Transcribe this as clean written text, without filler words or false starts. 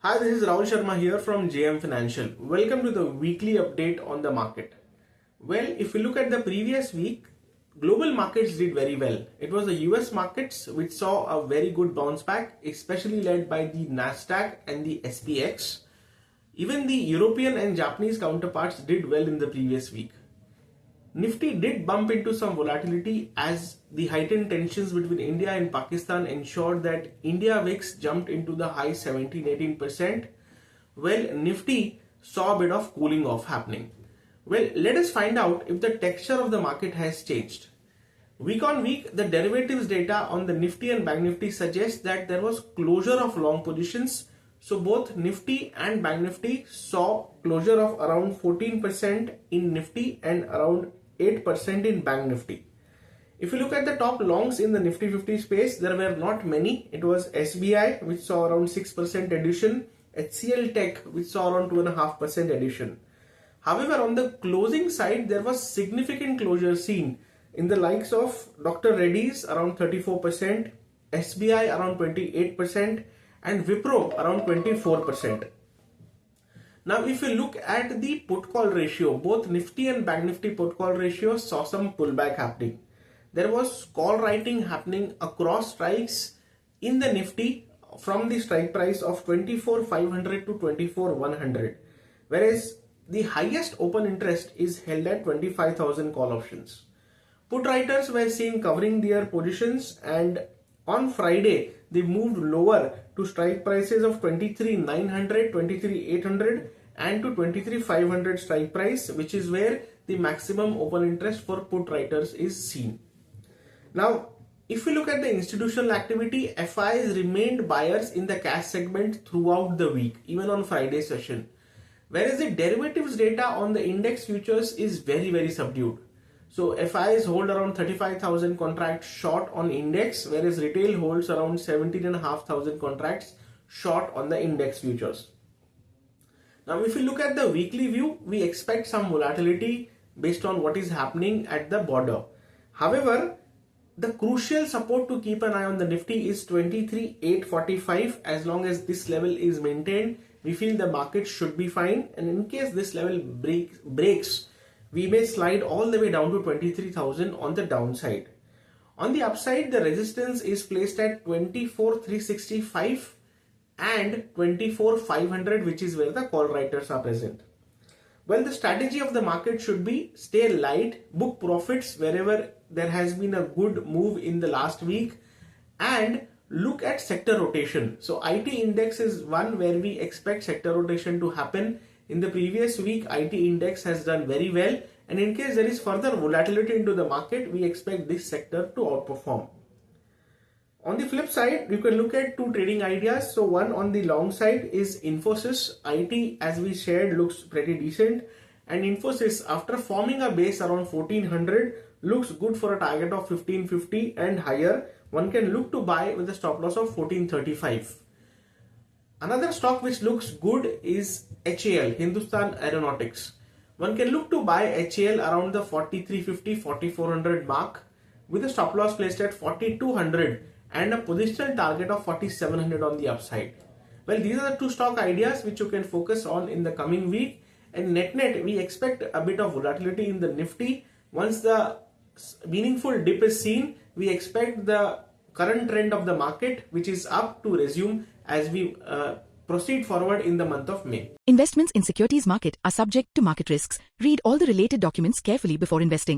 Hi, this is Rahul Sharma here from JM Financial. Welcome to the weekly update on the market. Well, if we look at the previous week, global markets did very well. It was the US markets which saw a very good bounce back, especially led by the Nasdaq and the SPX. Even the European and Japanese counterparts did well in the previous week. Nifty did bump into some volatility as the heightened tensions between India and Pakistan ensured that India VIX jumped into the high 17-18%. Well, Nifty saw a bit of cooling off happening. Well, let us find out if the texture of the market has changed. Week on week, the derivatives data on the Nifty and Bank Nifty suggests that there was closure of long positions. So both Nifty and Bank Nifty saw closure of around 14% in Nifty and around 8% in Bank Nifty. If you look at the top longs in the Nifty 50 space, there were not many. It was SBI which saw around 6% addition, HCL Tech which saw around 2.5% addition. However, on the closing side, there was significant closure seen in the likes of Dr. Reddy's around 34%, SBI around 28%, and Wipro around 24%. Now, if you look at the put call ratio, both Nifty and Bank Nifty put call ratio saw some pullback happening. There was call writing happening across strikes in the Nifty from the strike price of 24,500 to 24,100, whereas the highest open interest is held at 25,000 call options. Put writers were seen covering their positions, and on Friday they moved lower to strike prices of 23,900, 23,800 and to 23,500 strike price, which is where the maximum open interest for put writers is seen. Now, if we look at the institutional activity, FIs remained buyers in the cash segment throughout the week, even on Friday session. Whereas the derivatives data on the index futures is very subdued. So FIs hold around 35,000 contracts short on index, whereas retail holds around 17,500 contracts short on the index futures. Now, if we look at the weekly view, we expect some volatility based on what is happening at the border. However, the crucial support to keep an eye on the Nifty is 23,845. As long as this level is maintained, we feel the market should be fine. And in case this level breaks, we may slide all the way down to 23,000 on the downside. On the upside, the resistance is placed at 24,365 and 24,500, which is where the call writers are present. Well, the strategy of the market should be stay light, book profits wherever there has been a good move in the last week, and look at sector rotation. So IT index is one where we expect sector rotation to happen. In the previous week, IT index has done very well, and in case there is further volatility into the market, we expect this sector to outperform. On the flip side, you can look at two trading ideas. So one on the long side is Infosys. IT, as we shared, looks pretty decent, and Infosys, after forming a base around 1400, looks good for a target of 1550 and higher. One can look to buy with a stop loss of 1435. Another stock which looks good is HAL, Hindustan Aeronautics. One can look to buy HAL around the 4350, 4400 mark with a stop loss placed at 4200 and a positional target of 4700 on the upside. Well, these are the two stock ideas which you can focus on in the coming week, and net we expect a bit of volatility in the Nifty. Once the meaningful dip is seen, we expect the current trend of the market, which is up, to resume as we proceed forward in the month of May. Investments in securities market are subject to market risks. Read all the related documents carefully before investing.